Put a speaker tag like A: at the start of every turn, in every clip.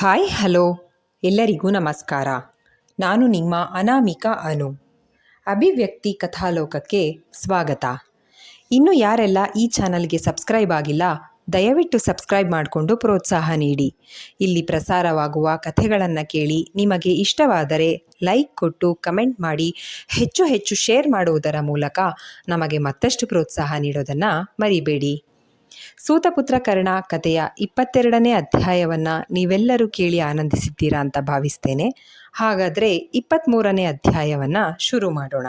A: Hi hello ಎಲ್ಲರಿಗೂ ನಮಸ್ಕಾರ. ನಾನು ನಿಮ್ಮ ಅನಾಮಿಕಾ ಅನು. ಅಭಿವ್ಯಕ್ತಿ ಕಥಾಲೋಕಕ್ಕೆ ಸ್ವಾಗತ. ಇನ್ನು ಯಾರೆಲ್ಲ ಈ ಚಾನಲ್ಗೆ ಸಬ್ಸ್ಕ್ರೈಬ್ ಆಗಿಲ್ಲ, ದಯವಿಟ್ಟು ಸಬ್ಸ್ಕ್ರೈಬ್ ಮಾಡಿಕೊಂಡು ಪ್ರೋತ್ಸಾಹ ನೀಡಿ. ಇಲ್ಲಿ ಪ್ರಸಾರವಾಗುವ ಕಥೆಗಳನ್ನು ಕೇಳಿ ನಿಮಗೆ ಇಷ್ಟವಾದರೆ ಲೈಕ್ ಕೊಟ್ಟು ಕಮೆಂಟ್ ಮಾಡಿ ಹೆಚ್ಚು ಹೆಚ್ಚು ಶೇರ್ ಮಾಡುವುದರ ಮೂಲಕ ನಮಗೆ ಮತ್ತಷ್ಟು ಪ್ರೋತ್ಸಾಹ ನೀಡೋದನ್ನು ಮರಿಬೇಡಿ. ಸೂತಪುತ್ರ ಕರ್ಣ ಕಥೆಯ 22ನೇ ಅಧ್ಯಾಯವನ್ನು ನೀವೆಲ್ಲರೂ ಕೇಳಿ ಆನಂದಿಸಿದ್ದೀರಾ ಅಂತ ಭಾವಿಸ್ತೇನೆ. ಹಾಗಾದರೆ 23ನೇ ಅಧ್ಯಾಯವನ್ನು ಶುರು ಮಾಡೋಣ.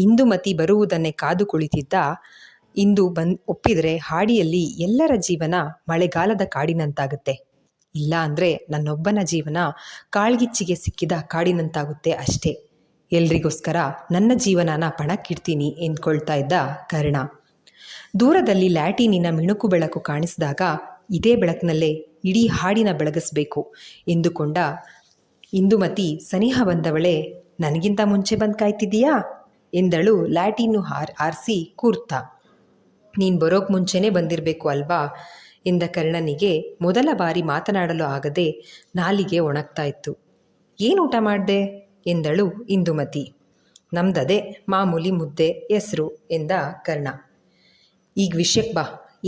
A: ಇಂದುಮತಿ ಬರುವುದನ್ನೇ ಕಾದು ಕುಳಿತಿದ್ದ ಇಂದು ಒಪ್ಪಿದರೆ ಹಾಡಿಯಲ್ಲಿ ಎಲ್ಲರ ಜೀವನ ಮಳೆಗಾಲದ ಕಾಡಿನಂತಾಗುತ್ತೆ, ಇಲ್ಲ ಅಂದರೆ ನನ್ನೊಬ್ಬನ ಜೀವನ ಕಾಳ್ಗಿಚ್ಚಿಗೆ ಸಿಕ್ಕಿದ ಕಾಡಿನಂತಾಗುತ್ತೆ ಅಷ್ಟೇ. ಎಲ್ರಿಗೋಸ್ಕರ ನನ್ನ ಜೀವನನ ಪಣಕ್ಕಿಡ್ತೀನಿ ಎಂದ್ಕೊಳ್ತಾ ಇದ್ದ ಕರ್ಣ. ದೂರದಲ್ಲಿ ಲ್ಯಾಟಿನಿನ ಮಿಣುಕು ಬೆಳಕು ಕಾಣಿಸಿದಾಗ ಇದೇ ಬೆಳಕಿನಲ್ಲೇ ಇಡೀ ಹಾಡಿನ ಬೆಳಗಿಸ್ಬೇಕು ಎಂದುಕೊಂಡ ಇಂದುಮತಿ ಸನಿಹ ಬಂದವಳೆ ನನಗಿಂತ ಮುಂಚೆ ಬಂದು ಕಾಯ್ತಿದ್ದೀಯಾ ಎಂದಳು. ಲ್ಯಾಟಿನು ಆರಿಸಿ ಕೂರ್ತ. ನೀನು ಬರೋಕ್ಕೆ ಮುಂಚೆನೇ ಬಂದಿರಬೇಕು ಅಲ್ವಾ ಎಂದ ಕರ್ಣನಿಗೆ ಮೊದಲ ಬಾರಿ ಮಾತನಾಡಲು ಆಗದೆ ನಾಲಿಗೆ ಒಣಗ್ತಾ ಇತ್ತು. ಏನು ಊಟ ಮಾಡಿದೆ ಎಂದಳು ಇಂದುಮತಿ. ನಮ್ದದೇ ಮಾಮೂಲಿ ಮುದ್ದೆ ಹೆಸರು ಎಂದ ಕರ್ಣ. ಈಗ ವಿಷಯಕ್ಕೆ ಬಾ,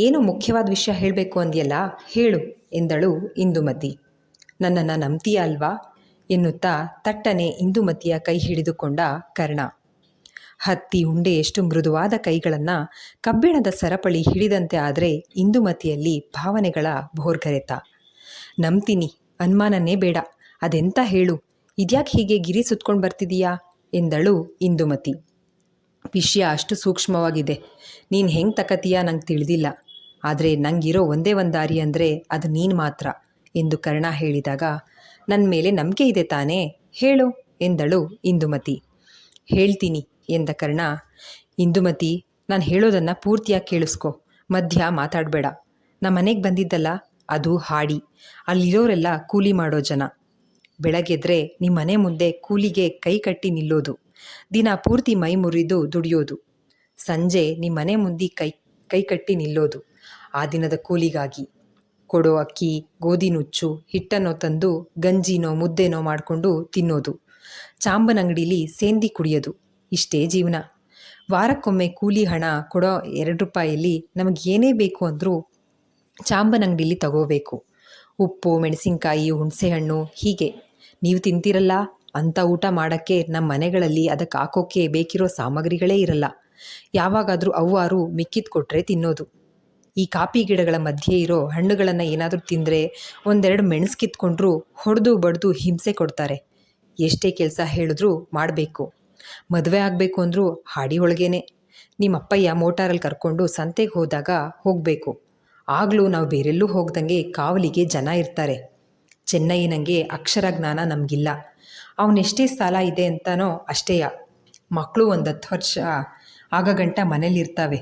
A: ಏನು ಮುಖ್ಯವಾದ ವಿಷಯ ಹೇಳಬೇಕು ಅಂದ್ಯಲ್ಲ, ಹೇಳು ಎಂದಳು ಇಂದುಮತಿ. ನನ್ನನ್ನು ನಂಬ್ತೀಯ ಅಲ್ವಾ ಎನ್ನುತ್ತಾ ತಟ್ಟನೆ ಇಂದುಮತಿಯ ಕೈ ಹಿಡಿದುಕೊಂಡ ಕರ್ಣ. ಹತ್ತಿ ಉಂಡೆಯಷ್ಟು ಮೃದುವಾದ ಕೈಗಳನ್ನು ಕಬ್ಬಿಣದ ಸರಪಳಿ ಹಿಡಿದಂತೆ ಆದರೆ ಇಂದುಮತಿಯಲ್ಲಿ ಭಾವನೆಗಳ ಭೋರ್ಗರೆತ. ನಂಬ್ತೀನಿ, ಅನುಮಾನನೇ ಬೇಡ, ಅದೆಂತ ಹೇಳು, ಇದ್ಯಾಕೆ ಹೀಗೆ ಗಿರಿ ಸುತ್ಕೊಂಡು ಬರ್ತಿದೀಯಾ ಎಂದಳು ಇಂದುಮತಿ. ವಿಷಯ ಅಷ್ಟು ಸೂಕ್ಷ್ಮವಾಗಿದೆ, ನೀನು ಹೆಂಗೆ ತಕತೀಯ ನಂಗೆ ತಿಳಿದಿಲ್ಲ, ಆದರೆ ನಂಗಿರೋ ಒಂದೇ ಒಂದು ದಾರಿ ಅಂದರೆ ಅದು ನೀನು ಮಾತ್ರ ಎಂದು ಕರ್ಣ ಹೇಳಿದಾಗ ನನ್ನ ಮೇಲೆ ನಂಬಿಕೆ ಇದೆ ತಾನೇ, ಹೇಳು ಎಂದಳು ಇಂದುಮತಿ. ಹೇಳ್ತೀನಿ ಎಂದ ಕರ್ಣ. ಇಂದುಮತಿ, ನಾನು ಹೇಳೋದನ್ನು ಪೂರ್ತಿಯಾಗಿ ಕೇಳಿಸ್ಕೊ, ಮಧ್ಯ ಮಾತಾಡಬೇಡ. ನಮ್ಮ ಮನೆಗೆ ಬಂದಿದ್ದಲ್ಲ, ಅದು ಹಾಡಿ, ಅಲ್ಲಿರೋರೆಲ್ಲ ಕೂಲಿ ಮಾಡೋ ಜನ. ಬೆಳಗ್ಗೆದ್ರೆ ನಿಮ್ಮ ಮನೆ ಮುಂದೆ ಕೂಲಿಗೆ ಕೈ ಕಟ್ಟಿ ನಿಲ್ಲೋದು, ದಿನ ಪೂರ್ತಿ ಮೈ ಮುರಿದು ದುಡಿಯೋದು, ಸಂಜೆ ನಿಮ್ಮ ಮನೆ ಮುಂದೆ ಕೈ ಕಟ್ಟಿ ನಿಲ್ಲೋದು ಆ ದಿನದ ಕೂಲಿಗಾಗಿ. ಕೊಡೋ ಅಕ್ಕಿ ಗೋಧಿ ನುಚ್ಚು ಹಿಟ್ಟನ್ನೋ ತಂದು ಗಂಜಿನೋ ಮುದ್ದೆನೋ ಮಾಡಿಕೊಂಡು ತಿನ್ನೋದು, ಚಾಂಬನಂಗಡೀಲಿ ಸೇಂದಿ ಕುಡಿಯೋದು, ಇಷ್ಟೇ ಜೀವನ. ವಾರಕ್ಕೊಮ್ಮೆ ಕೂಲಿ ಹಣ ಕೊಡೋ 2 ರೂಪಾಯಲ್ಲಿ ನಮಗೆ ಏನೇ ಬೇಕು ಅಂದರೂ ಚಾಂಬನಂಗಡೀಲಿ ತಗೋಬೇಕು. ಉಪ್ಪು ಮೆಣಸಿನ್ಕಾಯಿ ಹುಣಸೆಹಣ್ಣು ಹೀಗೆ. ನೀವು ತಿಂತೀರಲ್ಲ ಅಂಥ ಊಟ ಮಾಡೋಕ್ಕೆ ನಮ್ಮ ಮನೆಗಳಲ್ಲಿ ಅದಕ್ಕೆ ಹಾಕೋಕ್ಕೆ ಬೇಕಿರೋ ಸಾಮಗ್ರಿಗಳೇ ಇರಲ್ಲ. ಯಾವಾಗಾದರೂ ಅವ್ವಾರು ಮಿಕ್ಕಿದ್ದು ಕೊಟ್ಟರೆ ತಿನ್ನೋದು. ಈ ಕಾಫಿ ಗಿಡಗಳ ಮಧ್ಯೆ ಇರೋ ಹಣ್ಣುಗಳನ್ನು ಏನಾದರೂ ತಿಂದರೆ 1-2 ಮೆಣಸು ಕಿತ್ಕೊಂಡ್ರೂ ಹೊಡೆದು ಬಡ್ದು ಹಿಂಸೆ ಕೊಡ್ತಾರೆ. ಎಷ್ಟೇ ಕೆಲಸ ಹೇಳಿದ್ರೂ ಮಾಡಬೇಕು. ಮದುವೆ ಆಗಬೇಕು ಅಂದರೂ ಹಾಡಿ ಒಳಗೇನೆ. ನಿಮ್ಮ ಅಪ್ಪಯ್ಯ ಮೋಟಾರಲ್ಲಿ ಕರ್ಕೊಂಡು ಸಂತೆಗೆ ಹೋದಾಗ ಹೋಗಬೇಕು. ಆಗಲೂ ನಾವು ಬೇರೆಲ್ಲೂ ಹೋಗ್ದಂಗೆ ಕಾವಲಿಗೆ ಜನ ಇರ್ತಾರೆ. ಚೆನ್ನೈನಂಗೆ ಅಕ್ಷರ ಜ್ಞಾನ ನಮಗಿಲ್ಲ. ಅವನೆಷ್ಟೇ ಸಾಲ ಇದೆ ಅಂತನೋ ಅಷ್ಟೇಯ. ಮಕ್ಕಳು 10 ವರ್ಷ ಆಗ ಗಂಟ ಮನೇಲಿರ್ತಾವೆ,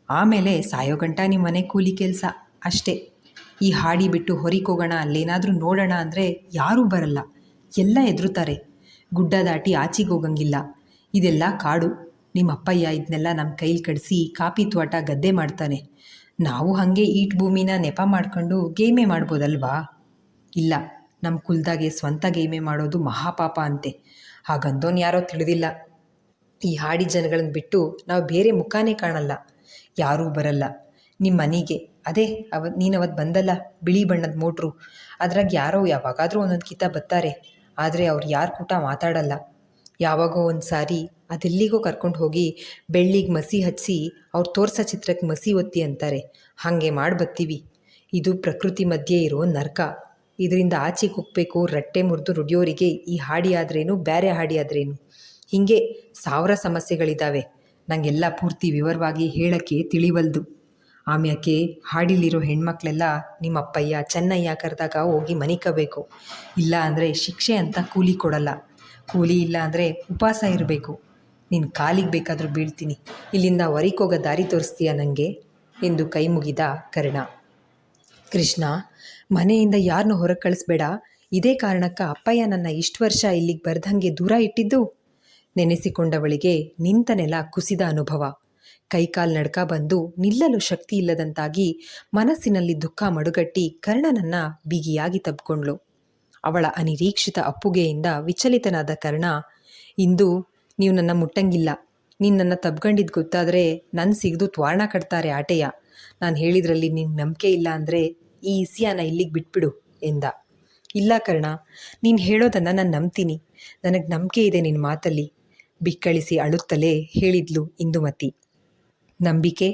A: ಆಮೇಲೆ ಸಾಯೋ ಗಂಟ ನಿಮ್ಮ ಮನೆ ಕೂಲಿ ಕೆಲಸ ಅಷ್ಟೇ. ಈ ಹಾಡಿ ಬಿಟ್ಟು ಹೊರಗೆ ಹೋಗೋಣ, ಅಲ್ಲೇನಾದರೂ ನೋಡೋಣ ಅಂದರೆ ಯಾರೂ ಬರಲ್ಲ, ಎಲ್ಲ ಎದುರುತ್ತಾರೆ. ಗುಡ್ಡ ದಾಟಿ ಆಚೆಗೆ ಹೋಗಂಗಿಲ್ಲ, ಇದೆಲ್ಲ ಕಾಡು. ನಿಮ್ಮ ಅಪ್ಪಯ್ಯ ಇದನ್ನೆಲ್ಲ ನಮ್ಮ ಕೈಲಿ ಕಡಿಸಿ ಕಾಪಿ ತೋಟ ಗದ್ದೆ ಮಾಡ್ತಾನೆ. ನಾವು ಹಾಗೆ ಈಟ್ ಭೂಮಿನ ನೆಪ ಮಾಡ್ಕೊಂಡು ಗೇಮೆ ಮಾಡ್ಬೋದಲ್ವಾ? ಇಲ್ಲ, ನಮ್ಮ ಕುಲದಾಗೆ ಸ್ವಂತ ಗೇಮೆ ಮಾಡೋದು ಮಹಾಪಾಪ ಅಂತೆ. ಹಾಗಂದೋನು ಯಾರೋ ತಿಳಿದಿಲ್ಲ. ಈ ಹಾಡಿ ಜನಗಳನ್ನ ಬಿಟ್ಟು ನಾವು ಬೇರೆ ಮುಖಾನೇ ಕಾಣಲ್ಲ, ಯಾರೂ ಬರಲ್ಲ ನಿಮ್ಮ ಮನೆಗೆ. ಅದೇ ನೀನವತ್ತು ಬಂದಲ್ಲ ಬಿಳಿ ಬಣ್ಣದ ಮೋಟ್ರು, ಅದ್ರಾಗ ಯಾರೋ ಯಾವಾಗಾದರೂ ಒಂದೊಂದು ಕಿತ ಬರ್ತಾರೆ. ಆದರೆ ಅವ್ರು ಯಾರು ಕೂಟ ಮಾತಾಡಲ್ಲ. ಯಾವಾಗೋ ಒಂದು ಸಾರಿ ಅದೆಲ್ಲಿಗೋ ಕರ್ಕೊಂಡು ಹೋಗಿ ಬೆಳ್ಳಿಗೆ ಮಸಿ ಹಚ್ಚಿ ಅವ್ರು ತೋರ್ಸೋ ಚಿತ್ರಕ್ಕೆ ಮಸಿ ಒತ್ತಿ ಅಂತಾರೆ. ಹಾಗೆ ಮಾಡಿ ಬರ್ತೀವಿ. ಇದು ಪ್ರಕೃತಿ ಮಧ್ಯೆ ಇರೋ ನರ್ಕ. ಇದರಿಂದ ಆಚೆಗೆ ಹೋಗ್ಬೇಕು. ರಟ್ಟೆ ಮುರಿದು ರುಡಿಯೋರಿಗೆ ಈ ಹಾಡಿ ಆದ್ರೇನು ಬೇರೆ ಹಾಡಿ ಆದ್ರೇನು, ಹೀಗೆ 1000 ಸಮಸ್ಯೆಗಳಿದ್ದಾವೆ. ನನಗೆಲ್ಲ ಪೂರ್ತಿ ವಿವರವಾಗಿ ಹೇಳೋಕ್ಕೆ ತಿಳಿವಲ್ದು. ಆಮ್ಯಾಕೆ ಹಾಡಿಲಿರೋ ಹೆಣ್ಮಕ್ಳೆಲ್ಲ ನಿಮ್ಮ ಅಪ್ಪಯ್ಯ ಚೆನ್ನಯ್ಯ ಕರೆದಾಗ ಹೋಗಿ ಮನಿಕಬೇಕು. ಇಲ್ಲ ಅಂದರೆ ಶಿಕ್ಷೆ ಅಂತ ಕೂಲಿ ಕೊಡಲ್ಲ. ಕೂಲಿ ಇಲ್ಲ ಅಂದರೆ ಉಪವಾಸ ಇರಬೇಕು. ನಿನ್ನ ಕಾಲಿಗೆ ಬೇಕಾದರೂ ಬೀಳ್ತೀನಿ, ಇಲ್ಲಿಂದ ಹೊರಗೆ ದಾರಿ ತೋರಿಸ್ತೀಯ ನನಗೆ ಎಂದು ಕೈ ಮುಗಿದ ಕರ್ಣ. ಕೃಷ್ಣ, ಮನೆಯಿಂದ ಯಾರನ್ನೂ ಹೊರಗೆ ಕಳಿಸ್ಬೇಡ. ಇದೇ ಕಾರಣಕ್ಕೆ ಅಪ್ಪಯ್ಯ ನನ್ನ ಇಷ್ಟು ವರ್ಷ ಇಲ್ಲಿಗೆ ಬರ್ದಂಗೆ ದೂರ ಇಟ್ಟಿದ್ದು. ನೆನೆಸಿಕೊಂಡವಳಿಗೆ ನಿಂತ ನೆಲ ಕುಸಿದ ಅನುಭವ. ಕೈಕಾಲು ನಡ್ಕ ಬಂದು ನಿಲ್ಲಲು ಶಕ್ತಿ ಇಲ್ಲದಂತಾಗಿ ಮನಸ್ಸಿನಲ್ಲಿ ದುಃಖ ಮಡುಗಟ್ಟಿ ಕರ್ಣನನ್ನ ಬಿಗಿಯಾಗಿ ತಬ್ಕೊಂಡ್ಳು. ಅವಳ ಅನಿರೀಕ್ಷಿತ ಅಪ್ಪುಗೆಯಿಂದ ವಿಚಲಿತನಾದ ಕರ್ಣ, ಇಂದು ನೀವು ನನ್ನ ಮುಟ್ಟಂಗಿಲ್ಲ. ನೀನು ನನ್ನ ತಬ್ಕೊಂಡಿದ್ದು ಗೊತ್ತಾದರೆ ನನ್ನ ಸಿಗದು ತ್ವಾರಣ ಕಟ್ತಾರೆ ಆಟೆಯ. ನಾನು ಹೇಳಿದ್ರಲ್ಲಿ ನಿನ್ನ ನಂಬಿಕೆ ಇಲ್ಲ ಅಂದರೆ ಈ ಇಸಿಯಾನ ಇಲ್ಲಿಗೆ ಬಿಟ್ಬಿಡು ಎಂದ. ಇಲ್ಲ ಕರ್ಣ, ನೀನು ಹೇಳೋದನ್ನು ನಾನು ನಂಬ್ತೀನಿ. ನನಗೆ ನಂಬಿಕೆ ಇದೆ ನಿನ್ನ ಮಾತಲ್ಲಿ, ಬಿಕ್ಕಳಿಸಿ ಅಳುತ್ತಲೇ ಹೇಳಿದ್ಲು ಇಂದುಮತಿ. ನಂಬಿಕೆ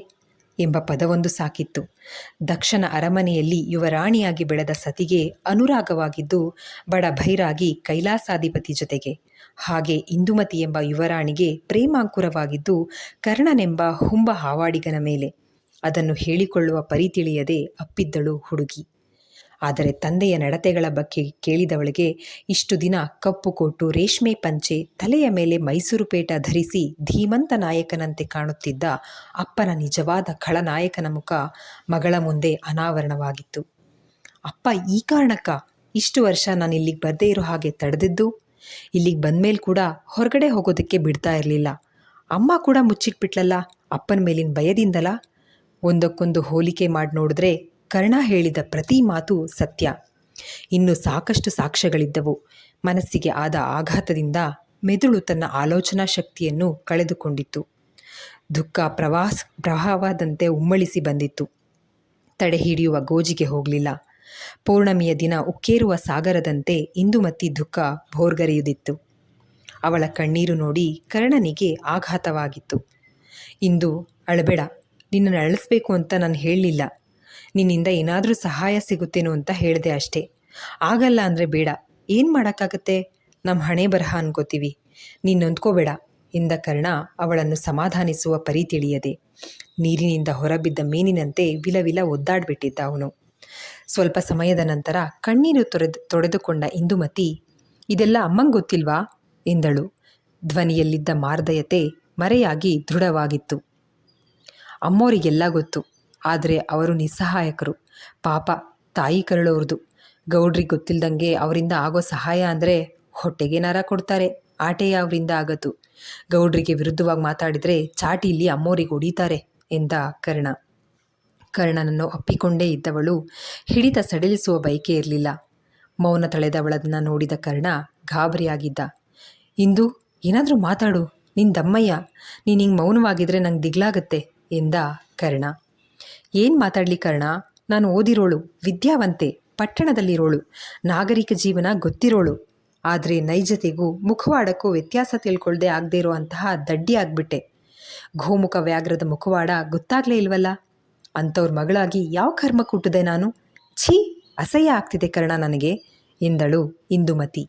A: ಎಂಬ ಪದವೊಂದು ಸಾಕಿತ್ತು. ದಕ್ಷನ ಅರಮನೆಯಲ್ಲಿ ಯುವರಾಣಿಯಾಗಿ ಬೆಳೆದ ಸತಿಗೆ ಅನುರಾಗವಾಗಿದ್ದು ಬಡ ಭೈರಾಗಿ ಕೈಲಾಸಾಧಿಪತಿ ಜೊತೆಗೆ. ಹಾಗೆ ಇಂದುಮತಿ ಎಂಬ ಯುವರಾಣಿಗೆ ಪ್ರೇಮಾಂಕುರವಾಗಿದ್ದು ಕರ್ಣನೆಂಬ ಹುಂಬ ಹಾವಾಡಿಗನ ಮೇಲೆ. ಅದನ್ನು ಹೇಳಿಕೊಳ್ಳುವ ಪರಿ ತಿಳಿಯದೆ ಅಪ್ಪಿದ್ದಳು ಹುಡುಗಿ. ಆದರೆ ತಂದೆಯ ನಡತೆಗಳ ಬಗ್ಗೆ ಕೇಳಿದವಳಿಗೆ ಇಷ್ಟು ದಿನ ಕಪ್ಪು ಕೋಟು, ರೇಷ್ಮೆ ಪಂಚೆ, ತಲೆಯ ಮೇಲೆ ಮೈಸೂರು ಪೇಟ ಧರಿಸಿ ಧೀಮಂತ ನಾಯಕನಂತೆ ಕಾಣುತ್ತಿದ್ದ ಅಪ್ಪನ ನಿಜವಾದ ಖಳನಾಯಕನ ಮುಖ ಮಗಳ ಮುಂದೆ ಅನಾವರಣವಾಗಿತ್ತು. ಅಪ್ಪ ಈ ಕಾರಣಕ್ಕ ಇಷ್ಟು ವರ್ಷ ನಾನು ಇಲ್ಲಿಗೆ ಬರದೇ ಇರೋ ಹಾಗೆ ತಡೆದಿದ್ದು? ಇಲ್ಲಿಗೆ ಬಂದಮೇಲೆ ಕೂಡ ಹೊರಗಡೆ ಹೋಗೋದಕ್ಕೆ ಬಿಡ್ತಾ ಇರಲಿಲ್ಲ. ಅಮ್ಮ ಕೂಡ ಮುಚ್ಚಿಟ್ಬಿಟ್ಲಲ್ಲ ಅಪ್ಪನ ಮೇಲಿನ ಭಯದಿಂದಲ? ಒಂದಕ್ಕೊಂದು ಹೋಲಿಕೆ ಮಾಡಿ ನೋಡಿದ್ರೆ ಕರ್ಣ ಹೇಳಿದ ಪ್ರತಿ ಮಾತು ಸತ್ಯ. ಇನ್ನು ಸಾಕಷ್ಟು ಸಾಕ್ಷ್ಯಗಳಿದ್ದವು. ಮನಸ್ಸಿಗೆ ಆದ ಆಘಾತದಿಂದ ಮೆದುಳು ತನ್ನ ಆಲೋಚನಾ ಶಕ್ತಿಯನ್ನು ಕಳೆದುಕೊಂಡಿತ್ತು. ದುಃಖ ಪ್ರವಾಹದಂತೆ ಉಮ್ಮಳಿಸಿ ಬಂದಿತ್ತು. ತಡೆ ಹಿಡಿಯುವ ಗೋಜಿಗೆ ಹೋಗಲಿಲ್ಲ. ಪೌರ್ಣಮಿಯ ದಿನ ಉಕ್ಕೇರುವ ಸಾಗರದಂತೆ ಇಂದುಮತಿ ದುಃಖ ಭೋರ್ಗರೆಯುತ್ತಿತ್ತು. ಅವಳ ಕಣ್ಣೀರು ನೋಡಿ ಕರ್ಣನಿಗೆ ಆಘಾತವಾಗಿತ್ತು. ಇಂದು ಅಳಬೇಡ, ನಿನ್ನನ್ನು ಅಳಿಸ್ಬೇಕು ಅಂತ ನಾನು ಹೇಳಲಿಲ್ಲ. ನಿನ್ನಿಂದ ಏನಾದರೂ ಸಹಾಯ ಸಿಗುತ್ತೇನೋ ಅಂತ ಹೇಳಿದೆ ಅಷ್ಟೇ. ಆಗಲ್ಲ ಅಂದರೆ ಬೇಡ, ಏನು ಮಾಡೋಕ್ಕಾಗತ್ತೆ? ನಮ್ಮ ಹಣೆ ಬರಹ ಅನ್ಕೋತೀವಿ. ನೀನು ನೊಂದ್ಕೋಬೇಡ ಎಂದ ಕರ್ಣ ಅವಳನ್ನು ಸಮಾಧಾನಿಸುವ ಪರಿ ತಿಳಿಯದೆ. ನೀರಿನಿಂದ ಹೊರಬಿದ್ದ ಮೀನಿನಂತೆ ವಿಲವಿಲ ಒದ್ದಾಡ್ಬಿಟ್ಟಿದ್ದ ಅವನು. ಸ್ವಲ್ಪ ಸಮಯದ ನಂತರ ಕಣ್ಣೀರು ತೊಡೆದುಕೊಂಡ ಇಂದುಮತಿ, ಇದೆಲ್ಲ ಅಮ್ಮಂಗೆ ಗೊತ್ತಿಲ್ವಾ ಎಂದಳು. ಧ್ವನಿಯಲ್ಲಿದ್ದ ಮಾರ್ದಯತೆ ಮರೆಯಾಗಿ ದೃಢವಾಗಿತ್ತು. ಅಮ್ಮೋರಿಗೆಲ್ಲ ಗೊತ್ತು, ಆದರೆ ಅವರು ನಿಸ್ಸಹಾಯಕರು. ಪಾಪ, ತಾಯಿ ಕರಳೋರ್ದು. ಗೌಡ್ರಿಗೆ ಗೊತ್ತಿಲ್ದಂಗೆ ಅವರಿಂದ ಆಗೋ ಸಹಾಯ ಅಂದರೆ ಹೊಟ್ಟೆಗೇನಾರ ಕೊಡ್ತಾರೆ, ಆಟೆಯ ಅವರಿಂದ ಆಗತ್ತು. ಗೌಡ್ರಿಗೆ ವಿರುದ್ಧವಾಗಿ ಮಾತಾಡಿದರೆ ಚಾಟಿಯಲ್ಲಿ ಅಮ್ಮೋರಿಗೆ ಹೊಡಿತಾರೆ ಎಂದ ಕರ್ಣ. ಕರ್ಣನನ್ನು ಅಪ್ಪಿಕೊಂಡೇ ಇದ್ದವಳು ಹಿಡಿತ ಸಡಿಲಿಸುವ ಬಯಕೆ ಇರಲಿಲ್ಲ. ಮೌನ ತಳೆದವಳನ್ನು ನೋಡಿದ ಕರ್ಣ ಗಾಬರಿಯಾಗಿದ್ದ. ಇಂದು ಏನಾದರೂ ಮಾತಾಡು, ನಿನ್ನ ದಮ್ಮಯ್ಯ. ನೀನು ಹಿಂಗೆ ಮೌನವಾಗಿದ್ದರೆ ನಂಗೆ ದಿಗ್ಲಾಗತ್ತೆ ಎಂದ ಕರ್ಣ. ಏನು ಮಾತಾಡಲಿ ಕರ್ಣ? ನಾನು ಓದಿರೋಳು, ವಿದ್ಯಾವಂತೆ, ಪಟ್ಟಣದಲ್ಲಿರೋಳು, ನಾಗರಿಕ ಜೀವನ ಗೊತ್ತಿರೋಳು. ಆದರೆ ನೈಜತೆಗೂ ಮುಖವಾಡಕ್ಕೂ ವ್ಯತ್ಯಾಸ ತಿಳ್ಕೊಳ್ದೆ ಆಗದೇ ಇರೋ ಅಂತಹ ದಡ್ಡಿ ಆಗಿಬಿಟ್ಟೆ. ಗೋಮುಖ ವ್ಯಾಘ್ರದ ಮುಖವಾಡ ಗೊತ್ತಾಗಲೇ ಇಲ್ವಲ್ಲ? ಅಂಥವ್ರ ಮಗಳಾಗಿ ಯಾವ ಕರ್ಮ ಕುಟ್ಟಿದೆ ನಾನು? ಛೀ, ಅಸಹ್ಯ ಆಗ್ತಿದೆ ಕರ್ಣ ನನಗೆ ಎಂದಳು ಇಂದುಮತಿ.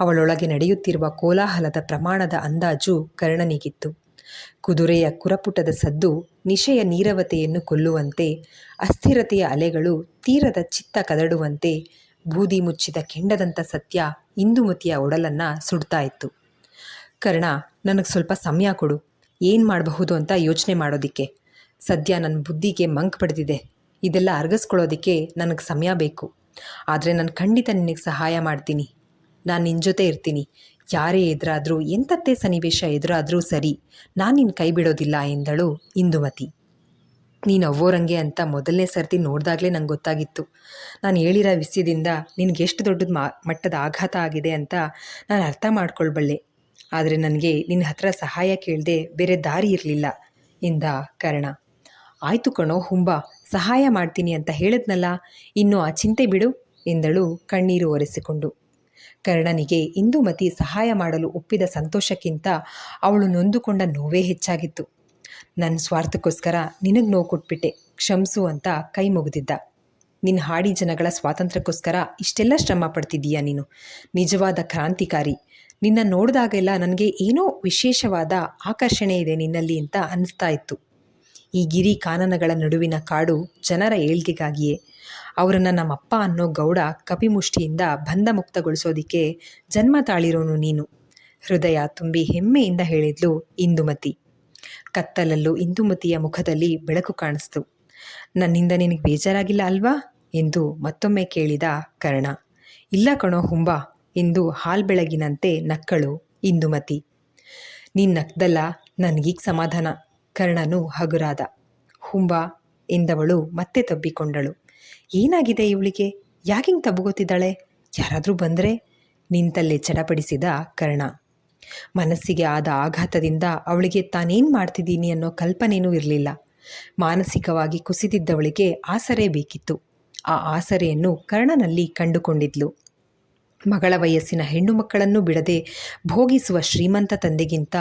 A: ಅವಳೊಳಗೆ ನಡೆಯುತ್ತಿರುವ ಕೋಲಾಹಲದ ಪ್ರಮಾಣದ ಅಂದಾಜು ಕರ್ಣನಿಗಿತ್ತು. ಕುದುರೆಯ ಕುರಪುಟದ ಸದ್ದು ನಿಶೆಯ ನೀರವತೆಯನ್ನು ಕೊಲ್ಲುವಂತೆ, ಅಸ್ಥಿರತೆಯ ಅಲೆಗಳು ತೀರದ ಚಿತ್ತ ಕದಡುವಂತೆ, ಬೂದಿ ಮುಚ್ಚಿದ ಕೆಂಡದಂಥ ಸತ್ಯ ಇಂದುಮತಿಯ ಒಡಲನ್ನು ಸುಡ್ತಾ ಇತ್ತು. ಕರ್ಣ, ನನಗೆ ಸ್ವಲ್ಪ ಸಮಯ ಕೊಡು, ಏನು ಮಾಡಬಹುದು ಅಂತ ಯೋಚನೆ ಮಾಡೋದಕ್ಕೆ. ಸದ್ಯ ನನ್ನ ಬುದ್ಧಿಗೆ ಮಂಕ್ ಪಡೆದಿದೆ. ಇದೆಲ್ಲ ಅರ್ಗಿಸ್ಕೊಳ್ಳೋದಕ್ಕೆ ನನಗೆ ಸಮಯ ಬೇಕು. ಆದರೆ ನಾನು ಖಂಡಿತ ನಿನಗೆ ಸಹಾಯ ಮಾಡ್ತೀನಿ. ನಾನು ನಿನ್ನ ಜೊತೆ ಇರ್ತೀನಿ. ಯಾರೇ ಎದುರಾದರೂ, ಎಂಥದ್ದೇ ಸನ್ನಿವೇಶ ಎದುರಾದರೂ ಸರಿ, ನಾನು ನಿನ್ನ ಕೈ ಬಿಡೋದಿಲ್ಲ ಎಂದಳು ಇಂದುಮತಿ. ನೀನು ಅವ್ವೋರಂಗೆ ಅಂತ ಮೊದಲನೇ ಸರ್ತಿ ನೋಡಿದಾಗಲೇ ನಂಗೆ ಗೊತ್ತಾಗಿತ್ತು. ನಾನು ಹೇಳಿರೋ ವಿಷಯದಿಂದ ನಿನಗೆ ಎಷ್ಟು ದೊಡ್ಡದ ಮಟ್ಟದ ಆಘಾತ ಆಗಿದೆ ಅಂತ ನಾನು ಅರ್ಥ ಮಾಡ್ಕೊಳ್ಬಲ್ಲೆ. ಆದರೆ ನನಗೆ ನಿನ್ನ ಹತ್ರ ಸಹಾಯ ಕೇಳದೆ ಬೇರೆ ದಾರಿ ಇರಲಿಲ್ಲ ಎಂದ ಕರ್ಣ. ಆಯಿತು ಕಣೋ ಹುಂಬ, ಸಹಾಯ ಮಾಡ್ತೀನಿ ಅಂತ ಹೇಳಿದ್ನಲ್ಲ, ಇನ್ನು ಆ ಚಿಂತೆ ಬಿಡು ಎಂದಳು ಕಣ್ಣೀರು ಒರೆಸಿಕೊಂಡು. ಕರ್ಣನಿಗೆ ಇಂದುಮತಿ ಸಹಾಯ ಮಾಡಲು ಒಪ್ಪಿದ ಸಂತೋಷಕ್ಕಿಂತ ಅವಳು ನೊಂದುಕೊಂಡ ನೋವೇ ಹೆಚ್ಚಾಗಿತ್ತು. ನನ್ನ ಸ್ವಾರ್ಥಕ್ಕೋಸ್ಕರ ನಿನಗೆ ನೋವು ಕೊಟ್ಬಿಟ್ಟೆ, ಕ್ಷಮಿಸು ಅಂತ ಕೈ ಮುಗಿದಿದ್ದ. ನಿನ್ನ ಹಾಡಿ ಜನಗಳ ಸ್ವಾತಂತ್ರ್ಯಕ್ಕೋಸ್ಕರ ಇಷ್ಟೆಲ್ಲ ಶ್ರಮ ಪಡ್ತಿದ್ದೀಯ ನೀನು. ನಿಜವಾದ ಕ್ರಾಂತಿಕಾರಿ. ನಿನ್ನ ನೋಡಿದಾಗೆಲ್ಲ ನನಗೆ ಏನೋ ವಿಶೇಷವಾದ ಆಕರ್ಷಣೆ ಇದೆ ನಿನ್ನಲ್ಲಿ ಅಂತ ಅನ್ನಿಸ್ತಾ ಇತ್ತು. ಈ ಗಿರಿ ಕಾನನಗಳ ನಡುವಿನ ಕಾಡು ಜನರ ಏಳ್ಗೆಗಾಗಿಯೇ. ಅವರನ್ನು ನಮ್ಮಪ್ಪ ಅನ್ನೋ ಗೌಡ ಕಪಿಮುಷ್ಟಿಯಿಂದ ಬಂಧ ಮುಕ್ತಗೊಳಿಸೋದಿಕ್ಕೆ ಜನ್ಮ ತಾಳಿರೋನು ನೀನು, ಹೃದಯ ತುಂಬಿ ಹೆಮ್ಮೆಯಿಂದ ಹೇಳಿದ್ಲು ಇಂದುಮತಿ. ಕತ್ತಲಲ್ಲೂ ಇಂದುಮತಿಯ ಮುಖದಲ್ಲಿ ಬೆಳಕು ಕಾಣಿಸ್ತು. ನನ್ನಿಂದ ನಿನಗೆ ಬೇಜಾರಾಗಿಲ್ಲ ಅಲ್ವಾ ಎಂದು ಮತ್ತೊಮ್ಮೆ ಕೇಳಿದ ಕರ್ಣ. ಇಲ್ಲ ಕಣೋ ಹುಂಬ ಎಂದು ಹಾಲ್ಬೆಳಗಿನಂತೆ ನಕ್ಕಳು ಇಂದುಮತಿ. ನೀನು ನಕ್ದಲ್ಲ, ನನಗೀಗ ಸಮಾಧಾನ. ಕರ್ಣನು ಹಗುರಾದ. ಹುಂಬ ಎಂದವಳು ಮತ್ತೆ ತಬ್ಬಿಕೊಂಡಳು. ಏನಾಗಿದೆ ಇವಳಿಗೆ? ಯಾಕಿಂಗೆ ತಬ್ಬುಗೊತ್ತಿದ್ದಾಳೆ? ಯಾರಾದರೂ ಬಂದರೆ ನಿಂತಲ್ಲೇ ಚಡಪಡಿಸಿದ ಕರ್ಣ. ಮನಸ್ಸಿಗೆ ಆದ ಆಘಾತದಿಂದ ಅವಳಿಗೆ ತಾನೇನು ಮಾಡ್ತಿದ್ದೀನಿ ಅನ್ನೋ ಕಲ್ಪನೆಯೂ ಇರಲಿಲ್ಲ. ಮಾನಸಿಕವಾಗಿ ಕುಸಿದಿದ್ದವಳಿಗೆ ಆಸರೆ ಬೇಕಿತ್ತು. ಆ ಆಸರೆಯನ್ನು ಕರ್ಣನಲ್ಲಿ ಕಂಡುಕೊಂಡಿದ್ಲು. ಮಗಳ ವಯಸ್ಸಿನ ಹೆಣ್ಣು ಮಕ್ಕಳನ್ನು ಬಿಡದೆ ಭೋಗಿಸುವ ಶ್ರೀಮಂತ ತಂದೆಗಿಂತ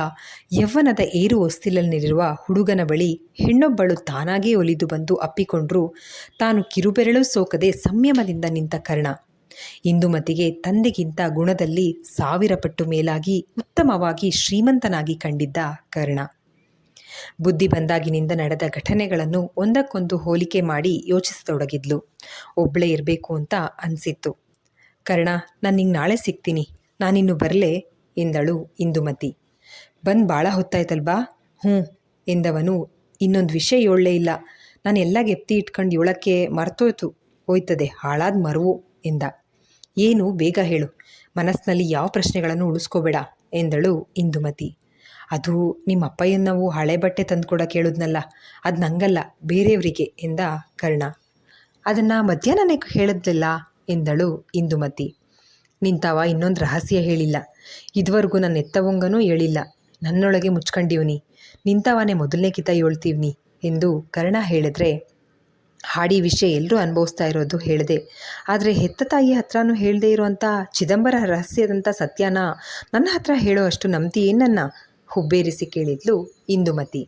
A: ಯೌವನದ ಏರು ಹೊಸ್ತಿಲಲ್ಲಿರುವ ಹುಡುಗನ ಬಳಿ ಹೆಣ್ಣೊಬ್ಬಳು ತಾನಾಗೇ ಒಲಿದು ಬಂದು ಅಪ್ಪಿಕೊಂಡ್ರೂ ತಾನು ಕಿರುಬೆರಳು ಸೋಕದೆ ಸಂಯಮದಿಂದ ನಿಂತ ಕರ್ಣ. ಇಂದುಮತಿಗೆ ತಂದೆಗಿಂತ ಗುಣದಲ್ಲಿ 1000 ಪಟ್ಟು ಮೇಲಾಗಿ ಉತ್ತಮವಾಗಿ ಶ್ರೀಮಂತನಾಗಿ ಕಂಡಿದ್ದ ಕರ್ಣ. ಬುದ್ಧಿ ಬಂದಾಗಿನಿಂದ ನಡೆದ ಘಟನೆಗಳನ್ನು ಒಂದಕ್ಕೊಂದು ಹೋಲಿಕೆ ಮಾಡಿ ಯೋಚಿಸತೊಡಗಿದ್ಲು. ಒಬ್ಬಳೇ ಇರಬೇಕು ಅಂತ ಅನಿಸಿತ್ತು. ಕರ್ಣ, ನಾನು ನಿಂಗೆ ನಾಳೆ ಸಿಗ್ತೀನಿ, ನಾನಿನ್ನು ಬರಲೇ ಎಂದಳು ಇಂದುಮತಿ. ಬಂದು ಭಾಳ ಹೊತ್ತಾಯ್ತಲ್ಬಾ? ಹ್ಞೂ ಎಂದವನು. ಇನ್ನೊಂದು ವಿಷಯ ಹೇಳಲೇ ಇಲ್ಲ, ನಾನು ಎಲ್ಲ ಗೆಪ್ತಿ ಇಟ್ಕೊಂಡು ಹೇಳೋಕ್ಕೆ ಹೋಯ್ತದೆ, ಹಾಳಾದ ಮರುವು ಎಂದ. ಏನು, ಬೇಗ ಹೇಳು, ಮನಸ್ಸಿನಲ್ಲಿ ಯಾವ ಪ್ರಶ್ನೆಗಳನ್ನು ಉಳಿಸ್ಕೋಬೇಡ ಎಂದಳು ಇಂದುಮತಿ. ಅದು ನಿಮ್ಮ ಅಪ್ಪಯ್ಯನವು ಹಳೆ ಬಟ್ಟೆ ತಂದುಕೊಡೋಕೆ ಹೇಳಿದ್ನಲ್ಲ, ಅದು ನಂಗಲ್ಲ, ಬೇರೆಯವರಿಗೆ ಎಂದ ಕರ್ಣ. ಅದನ್ನು ಮಧ್ಯಾಹ್ನನೇ ಹೇಳಿದ್ಲಿಲ್ಲ ಎಂದಳು ಇಂದುಮತಿ. ನಿಂತವ ಇನ್ನೊಂದು ರಹಸ್ಯ ಹೇಳಿಲ್ಲ, ಇದುವರೆಗೂ ನನ್ನ ಎತ್ತವಂಗನೂ ಹೇಳಿಲ್ಲ, ನನ್ನೊಳಗೆ ಮುಚ್ಕೊಂಡಿವ್ನಿ, ನಿಂತವನೇ ಮೊದಲನೇ ಕಿತ ಹೇಳ್ತೀವ್ನಿ ಎಂದು ಕರ್ಣ ಹೇಳಿದ್ರೆ, ಹಾಡಿ ವಿಷಯ ಎಲ್ಲರೂ ಅನುಭವಿಸ್ತಾ ಇರೋದು ಹೇಳಿದೆ, ಆದರೆ ಹೆತ್ತ ತಾಯಿ ಹತ್ರನೂ ಹೇಳದೇ ಇರೋವಂಥ ಚಿದಂಬರ ರಹಸ್ಯದಂಥ ಸತ್ಯನ ನನ್ನ ಹತ್ರ ಹೇಳೋ ಅಷ್ಟು ನಂಬ್ತಿ ಏನನ್ನ ಹುಬ್ಬೇರಿಸಿ ಕೇಳಿದ್ಲು ಇಂದುಮತಿ.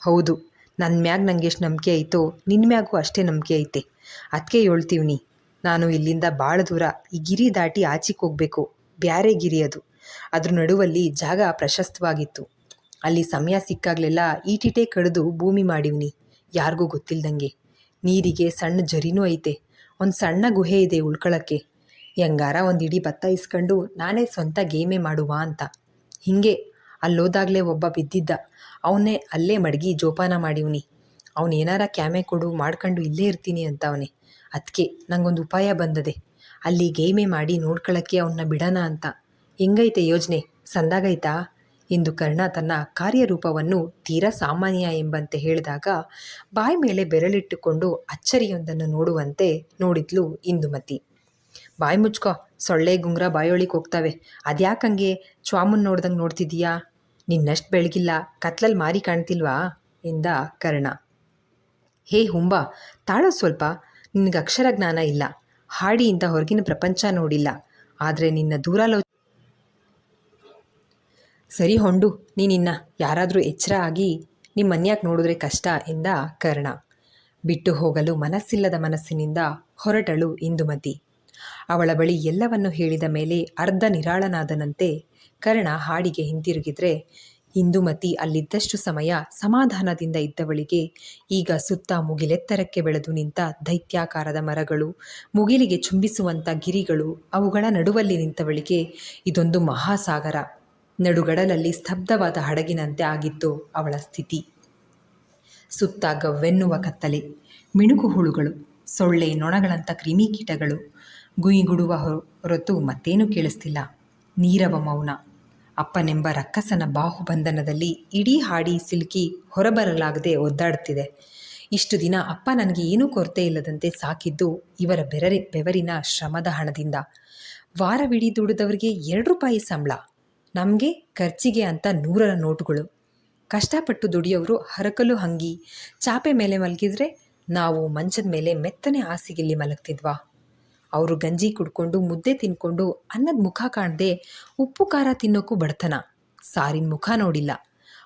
A: ಹೌದು, ನನ್ನ ಮ್ಯಾಗ ನಂಗೆ ಎಷ್ಟು ನಂಬಿಕೆ ಐತೋ ನಿನ್ನ ಮ್ಯಾಗೂ ಅಷ್ಟೇ ನಂಬಿಕೆ ಐತೆ, ಅದಕ್ಕೆ ಹೇಳ್ತೀವ್ನಿ. ನಾನು ಇಲ್ಲಿಂದ ಭಾಳ ದೂರ ಈ ಗಿರಿ ದಾಟಿ ಆಚೆಗೆ ಹೋಗಬೇಕು, ಬ್ಯಾರೆ ಗಿರಿ ಅದು. ಅದ್ರ ನಡುವಲ್ಲಿ ಜಾಗ ಪ್ರಶಸ್ತವಾಗಿತ್ತು. ಅಲ್ಲಿ ಸಮಯ ಸಿಕ್ಕಾಗಲೆಲ್ಲ ಈಟಿಟೆ ಕಡಿದು ಭೂಮಿ ಮಾಡಿವ್ನಿ, ಯಾರಿಗೂ ಗೊತ್ತಿಲ್ದಂಗೆ. ನೀರಿಗೆ ಸಣ್ಣ ಜರಿನೂ ಐತೆ, ಒಂದು ಸಣ್ಣ ಗುಹೆ ಇದೆ ಉಳ್ಕೊಳ್ಳೋಕ್ಕೆ. ಹೆಂಗಾರ ಒಂದು ಇಡೀ ಭತ್ತ ಇಸ್ಕೊಂಡು ನಾನೇ ಸ್ವಂತ ಗೇಮೆ ಮಾಡುವ ಅಂತ. ಹೀಗೆ ಅಲ್ಲೋದಾಗಲೇ ಒಬ್ಬ ಬಿದ್ದಿದ್ದ, ಅವನೇ ಅಲ್ಲೇ ಮಡಗಿ ಜೋಪಾನ ಮಾಡಿವ್ನಿ. ಅವನೇನಾರ ಕ್ಯಾಮೆ ಕೊಡು, ಮಾಡ್ಕೊಂಡು ಇಲ್ಲೇ ಇರ್ತೀನಿ ಅಂತ ಅವನೇ. ಅದಕ್ಕೆ ನಂಗೊಂದು ಉಪಾಯ ಬಂದದೆ, ಅಲ್ಲಿ ಗೇಮೆ ಮಾಡಿ ನೋಡ್ಕೊಳ್ಳೋಕ್ಕೆ ಅವನ್ನ ಬಿಡೋಣ ಅಂತ. ಹೆಂಗೈತೆ ಯೋಜನೆ, ಸಂದಾಗೈತಾ ಎಂದು ಕರ್ಣ ತನ್ನ ಕಾರ್ಯರೂಪವನ್ನು ತೀರಾ ಸಾಮಾನ್ಯ ಎಂಬಂತೆ ಹೇಳಿದಾಗ ಬಾಯಿ ಮೇಲೆ ಬೆರಳಿಟ್ಟುಕೊಂಡು ಅಚ್ಚರಿಯೊಂದನ್ನು ನೋಡುವಂತೆ ನೋಡಿದ್ಲು ಇಂದುಮತಿ. ಬಾಯಿ ಮುಚ್ಕೋ, ಸೊಳ್ಳೆ ಗುಂಗ್ರ ಬಾಯೊಳಿಗೆ ಹೋಗ್ತವೆ, ಅದ್ಯಾಕಂಗೆ ಚ್ವಾಮನ್ ನೋಡ್ದಂಗೆ ನೋಡ್ತಿದ್ದೀಯಾ? ನಿನ್ನಷ್ಟು ಬೆಳಗಿಲ್ಲ, ಕತ್ಲಲ್ಲಿ ಮಾರಿ ಕಾಣ್ತಿಲ್ವಾ ಎಂದ ಕರ್ಣ. ಹೇ ಹುಂಬ, ತಾಳೋ ಸ್ವಲ್ಪ, ನಿನಗೆ ಅಕ್ಷರ ಜ್ಞಾನ ಇಲ್ಲ, ಹಾಡಿಯಿಂದ ಹೊರಗಿನ ಪ್ರಪಂಚ ನೋಡಿಲ್ಲ, ಆದರೆ ನಿನ್ನ ಸರಿ ಹೊಂಡು, ನೀನಿನ್ನ ಯಾರಾದರೂ ಎಚ್ಚರ ಆಗಿ ನಿಮ್ಮ ಮನ್ಯಾಕೆ ನೋಡಿದ್ರೆ ಕಷ್ಟ ಎಂದ ಕರ್ಣ. ಬಿಟ್ಟು ಹೋಗಲು ಮನಸ್ಸಿಲ್ಲದ ಮನಸ್ಸಿನಿಂದ ಹೊರಟಳು ಇಂದುಮತಿ. ಅವಳ ಬಳಿ ಎಲ್ಲವನ್ನು ಹೇಳಿದ ಮೇಲೆ ಅರ್ಧ ನಿರಾಳನಾದನಂತೆ ಕರ್ಣ ಹಾಡಿಗೆ ಹಿಂತಿರುಗಿದ್ರೆ, ಇಂದುಮತಿ ಅಲ್ಲಿದ್ದಷ್ಟು ಸಮಯ ಸಮಾಧಾನದಿಂದ ಇದ್ದವಳಿಗೆ ಈಗ ಸುತ್ತ ಮುಗಿಲೆತ್ತರಕ್ಕೆ ಬೆಳೆದು ನಿಂತ ದೈತ್ಯಾಕಾರದ ಮರಗಳು, ಮುಗಿಲಿಗೆ ಚುಂಬಿಸುವಂಥ ಗಿರಿಗಳು, ಅವುಗಳ ನಡುವಲ್ಲಿ ನಿಂತವಳಿಗೆ ಇದೊಂದು ಮಹಾಸಾಗರ. ನಡುಗಡಲಲ್ಲಿ ಸ್ತಬ್ಧವಾದ ಹಡಗಿನಂತೆ ಆಗಿತ್ತು ಅವಳ ಸ್ಥಿತಿ. ಸುತ್ತ ಗವ್ವೆನ್ನುವ ಕತ್ತಲೆ, ಮಿಣುಕು ಹುಳುಗಳು, ಸೊಳ್ಳೆ ನೊಣಗಳಂಥ ಕ್ರಿಮಿಕೀಟಗಳು, ಗುಯಿಗುಡುವ ಹೊರತು ಮತ್ತೇನೂ ಕೇಳಿಸ್ತಿಲ್ಲ. ನೀರವ ಮೌನ. ಅಪ್ಪನೆಂಬ ರಕ್ಕಸನ ಬಾಹುಬಂಧನದಲ್ಲಿ ಇಡೀ ಹಾಡಿ ಸಿಲುಕಿ ಹೊರಬರಲಾಗದೆ ಒದ್ದಾಡ್ತಿದೆ. ಇಷ್ಟು ದಿನ ಅಪ್ಪ ನನಗೆ ಏನೂ ಕೊರತೆ ಇಲ್ಲದಂತೆ ಸಾಕಿದ್ದು ಇವರ ಬೆವರಿನ ಶ್ರಮದ ಹಣದಿಂದ. ವಾರವಿಡೀ ದುಡಿದವರಿಗೆ 2 ರೂಪಾಯಿ ಸಂಬಳ, ನಮಗೆ ಖರ್ಚಿಗೆ ಅಂತ 100ರ ನೋಟುಗಳು. ಕಷ್ಟಪಟ್ಟು ದುಡಿಯೋರು ಹರಕಲು ಹಂಗಿ ಚಾಪೆ ಮೇಲೆ ಮಲಗಿದ್ರೆ ನಾವು ಮಂಚದ ಮೇಲೆ ಮೆತ್ತನೆ ಹಾಸಿಗೆಯಲ್ಲಿ ಮಲಗ್ತಿದ್ವಾ? ಅವರು ಗಂಜಿ ಕುಡ್ಕೊಂಡು ಮುದ್ದೆ ತಿನ್ಕೊಂಡು ಅನ್ನದ ಮುಖ ಕಾಣದೆ ಉಪ್ಪು ಖಾರ ತಿನ್ನೋಕ್ಕೂ ಬಡತನ. ಸಾರಿನ ಮುಖ ನೋಡಿಲ್ಲ.